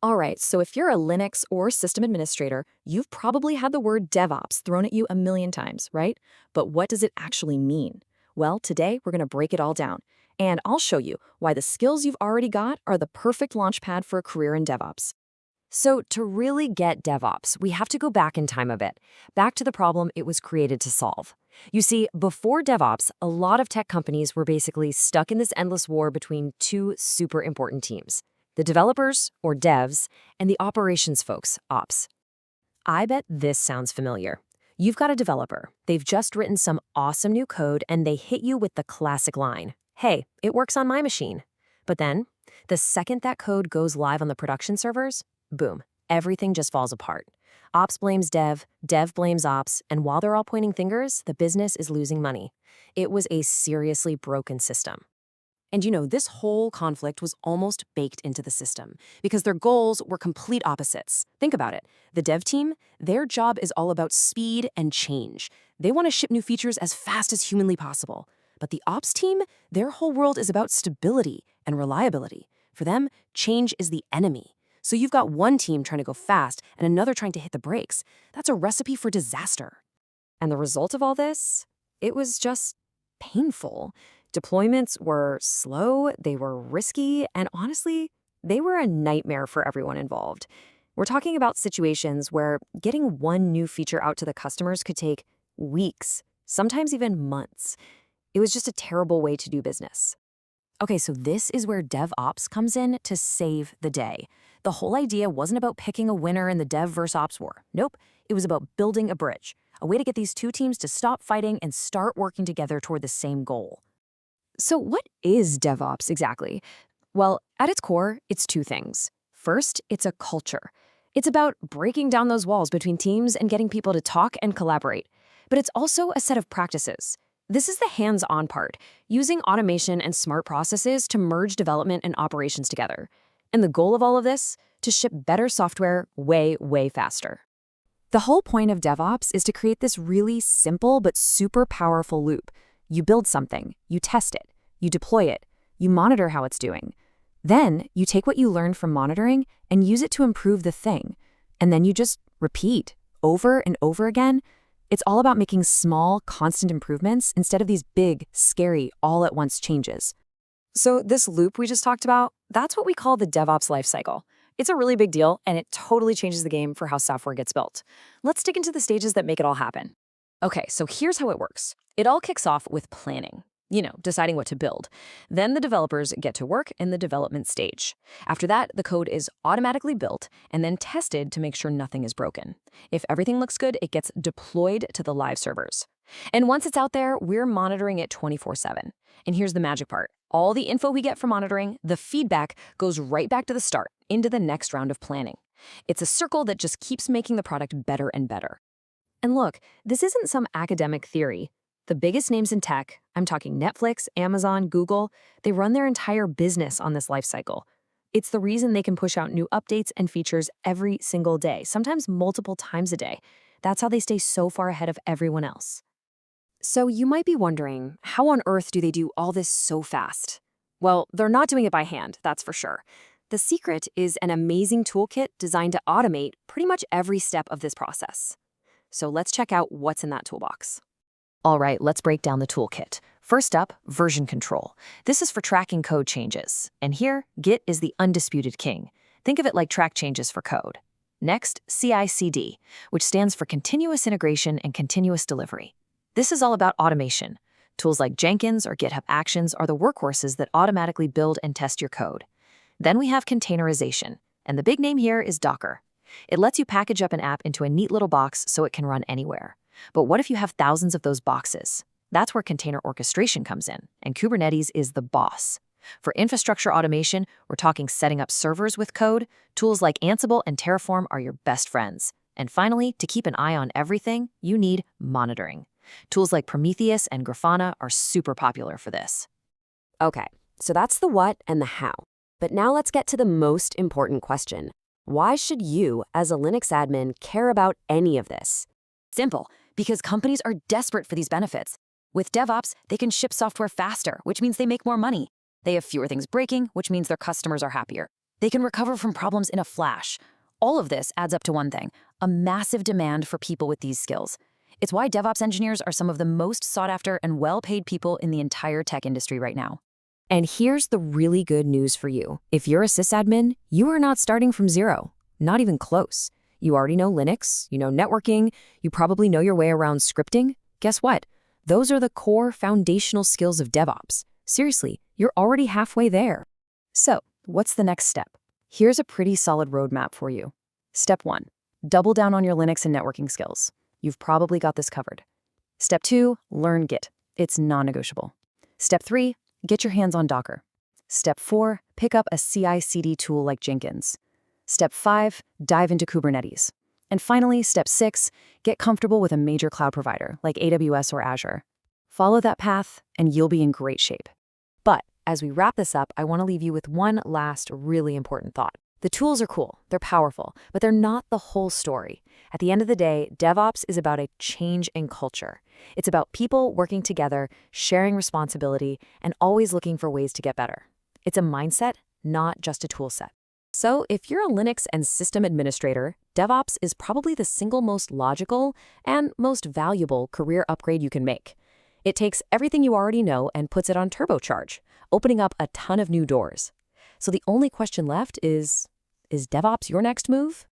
All right, so if you're a Linux or system administrator, you've probably had the word DevOps thrown at you a million times, right? But what does it actually mean? Well, today we're going to break it all down, and I'll show you why the skills you've already got are the perfect launchpad for a career in DevOps. So, to really get DevOps, we have to go back in time a bit, back to the problem it was created to solve. You see, before DevOps, a lot of tech companies were basically stuck in this endless war between two super important teams: the developers, or devs, and the operations folks, ops. I bet this sounds familiar. You've got a developer, they've just written some awesome new code, and they hit you with the classic line: "Hey, it works on my machine." But then, the second that code goes live on the production servers, boom, everything just falls apart. Ops blames dev, dev blames ops, and while they're all pointing fingers, the business is losing money. It was a seriously broken system. And this whole conflict was almost baked into the system because their goals were complete opposites. Think about it. The dev team, their job is all about speed and change. They want to ship new features as fast as humanly possible. But the ops team, their whole world is about stability and reliability. For them, change is the enemy. So you've got one team trying to go fast and another trying to hit the brakes. That's a recipe for disaster. And the result of all this? It was just painful. Deployments were slow, they were risky, and honestly, they were a nightmare for everyone involved. We're talking about situations where getting one new feature out to the customers could take weeks, sometimes even months. It was just a terrible way to do business. Okay, so this is where DevOps comes in to save the day. The whole idea wasn't about picking a winner in the dev versus ops war. Nope, it was about building a bridge, a way to get these two teams to stop fighting and start working together toward the same goal. So what is DevOps exactly? Well, at its core, it's two things. First, it's a culture. It's about breaking down those walls between teams and getting people to talk and collaborate. But it's also a set of practices. This is the hands-on part, using automation and smart processes to merge development and operations together. And the goal of all of this? To ship better software way, way faster. The whole point of DevOps is to create this really simple but super powerful loop. You build something, you test it, you deploy it, you monitor how it's doing. Then you take what you learned from monitoring and use it to improve the thing. And then you just repeat over and over again. It's all about making small, constant improvements instead of these big, scary, all-at-once changes. So this loop we just talked about, that's what we call the DevOps lifecycle. It's a really big deal, and it totally changes the game for how software gets built. Let's dig into the stages that make it all happen. Okay, so here's how it works. It all kicks off with planning. Deciding what to build. Then the developers get to work in the development stage. After that, the code is automatically built and then tested to make sure nothing is broken. If everything looks good, it gets deployed to the live servers. And once it's out there, we're monitoring it 24/7. And here's the magic part. All the info we get from monitoring, the feedback goes right back to the start, into the next round of planning. It's a circle that just keeps making the product better and better. And look, this isn't some academic theory. The biggest names in tech, I'm talking Netflix, Amazon, Google, they run their entire business on this lifecycle. It's the reason they can push out new updates and features every single day, sometimes multiple times a day. That's how they stay so far ahead of everyone else. So you might be wondering, how on earth do they do all this so fast? Well, they're not doing it by hand, that's for sure. The secret is an amazing toolkit designed to automate pretty much every step of this process. So let's check out what's in that toolbox. All right, let's break down the toolkit. First up, version control. This is for tracking code changes. And here, Git is the undisputed king. Think of it like track changes for code. Next, CI/CD, which stands for continuous integration and continuous delivery. This is all about automation. Tools like Jenkins or GitHub Actions are the workhorses that automatically build and test your code. Then we have containerization, and the big name here is Docker. It lets you package up an app into a neat little box so it can run anywhere. But what if you have thousands of those boxes? That's where container orchestration comes in, and Kubernetes is the boss. For infrastructure automation, we're talking setting up servers with code. Tools like Ansible and Terraform are your best friends. And finally, to keep an eye on everything, you need monitoring. Tools like Prometheus and Grafana are super popular for this. Okay, so that's the what and the how. But now let's get to the most important question. Why should you, as a Linux admin, care about any of this? Simple, because companies are desperate for these benefits. With DevOps, they can ship software faster, which means they make more money. They have fewer things breaking, which means their customers are happier. They can recover from problems in a flash. All of this adds up to one thing: a massive demand for people with these skills. It's why DevOps engineers are some of the most sought after and well-paid people in the entire tech industry right now. And here's the really good news for you. If you're a sysadmin, you are not starting from zero, not even close. You already know Linux, you know networking, you probably know your way around scripting. Guess what? Those are the core foundational skills of DevOps. Seriously, you're already halfway there. So, what's the next step? Here's a pretty solid roadmap for you. Step 1. Double down on your Linux and networking skills. You've probably got this covered. Step 2. Learn Git. It's non-negotiable. Step 3. Get your hands on Docker. Step 4. Pick up a CI/CD tool like Jenkins. Step 5. Dive into Kubernetes. And finally, Step 6. Get comfortable with a major cloud provider like AWS or Azure. Follow that path, and you'll be in great shape. But as we wrap this up, I want to leave you with one last really important thought. The tools are cool, they're powerful, but they're not the whole story. At the end of the day, DevOps is about a change in culture. It's about people working together, sharing responsibility, and always looking for ways to get better. It's a mindset, not just a tool set. So if you're a Linux and system administrator, DevOps is probably the single most logical and most valuable career upgrade you can make. It takes everything you already know and puts it on turbocharge, opening up a ton of new doors. So the only question left is DevOps your next move?